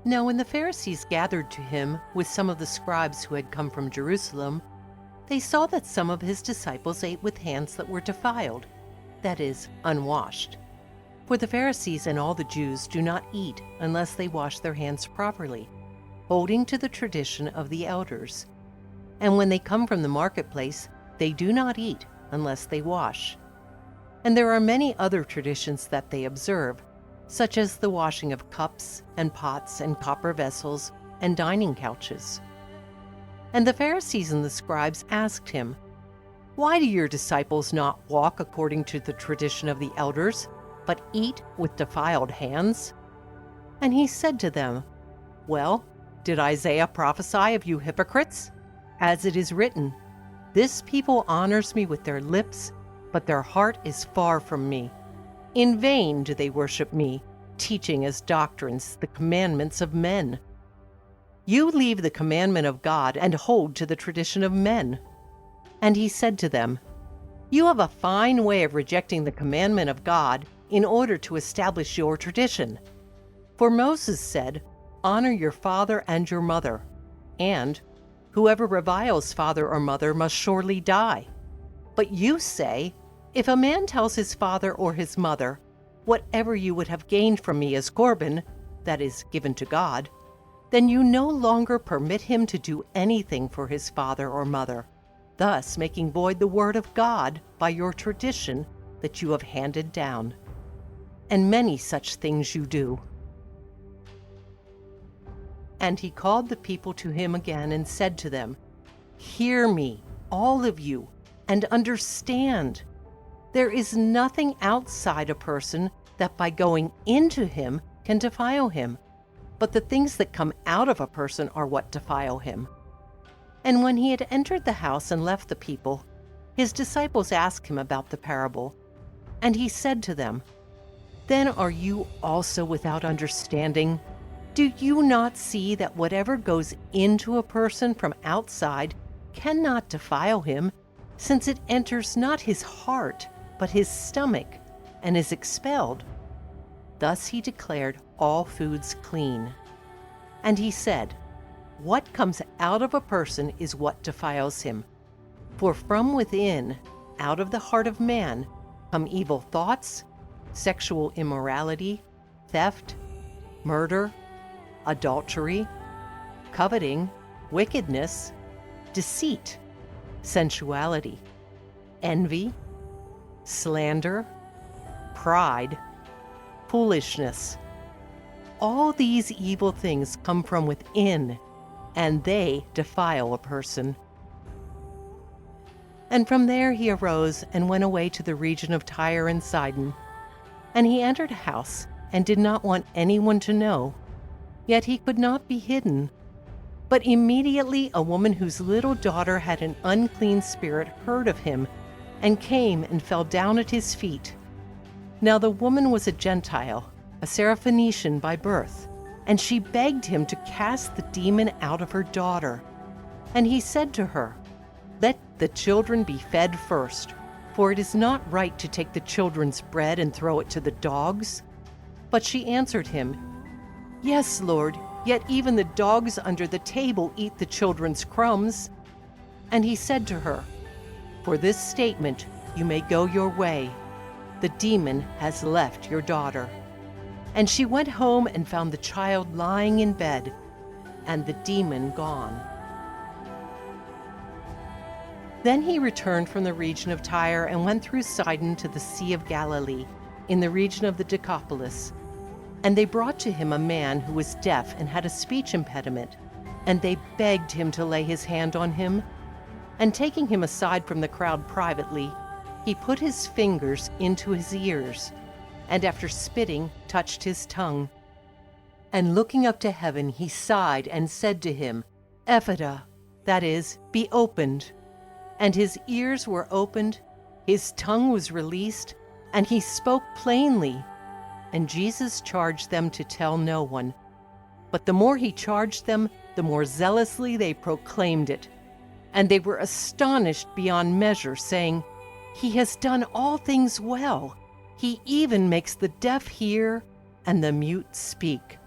Now when the Pharisees gathered to him with some of the scribes who had come from Jerusalem, they saw that some of his disciples ate with hands that were defiled, that is, unwashed. For the Pharisees and all the Jews do not eat unless they wash their hands properly, holding to the tradition of the elders. And when they come from the marketplace, they do not eat unless they wash. And there are many other traditions that they observe, such as the washing of cups and pots and copper vessels and dining couches. And the Pharisees and the scribes asked him, "Why do your disciples not walk according to the tradition of the elders, but eat with defiled hands?" And he said to them, "Well, did Isaiah prophesy of you hypocrites? As it is written, 'This people honors me with their lips, but their heart is far from me. In vain do they worship me, teaching as doctrines the commandments of men.' You leave the commandment of God and hold to the tradition of men." And he said to them, "You have a fine way of rejecting the commandment of God in order to establish your tradition. For Moses said, 'Honor your father and your mother,' and 'Whoever reviles father or mother must surely die.' But you say, 'If a man tells his father or his mother, whatever you would have gained from me as Corban, that is, given to God, then you no longer permit him to do anything for his father or mother, thus making void the word of God by your tradition that you have handed down. And many such things you do." And he called the people to him again and said to them, "Hear me, all of you, and understand. There is nothing outside a person that by going into him can defile him, but the things that come out of a person are what defile him." And when he had entered the house and left the people, his disciples asked him about the parable. And he said to them, "Then are you also without understanding? Do you not see that whatever goes into a person from outside cannot defile him, since it enters not his heart, but his stomach, and is expelled?" Thus he declared all foods clean. And he said, "What comes out of a person is what defiles him. For from within, out of the heart of man, come evil thoughts, sexual immorality, theft, murder, adultery, coveting, wickedness, deceit, sensuality, envy, slander, pride, foolishness. All these evil things come from within, and they defile a person." And from there he arose and went away to the region of Tyre and Sidon. And he entered a house, and did not want anyone to know, yet he could not be hidden. But immediately a woman whose little daughter had an unclean spirit heard of him, and came and fell down at his feet. Now the woman was a Gentile, a Syrophoenician by birth, and she begged him to cast the demon out of her daughter. And he said to her, "Let the children be fed first, for it is not right to take the children's bread and throw it to the dogs." But she answered him, "Yes, Lord, yet even the dogs under the table eat the children's crumbs." And he said to her, "For this statement you may go your way. The demon has left your daughter." And she went home and found the child lying in bed, and the demon gone. Then he returned from the region of Tyre and went through Sidon to the Sea of Galilee, in the region of the Decapolis. And they brought to him a man who was deaf and had a speech impediment, and they begged him to lay his hand on him. And taking him aside from the crowd privately, he put his fingers into his ears, and after spitting, touched his tongue. And looking up to heaven, he sighed and said to him, "Ephata," that is, "be opened." And his ears were opened, his tongue was released, and he spoke plainly. And Jesus charged them to tell no one. But the more he charged them, the more zealously they proclaimed it. And they were astonished beyond measure, saying, "He has done all things well. He even makes the deaf hear and the mute speak."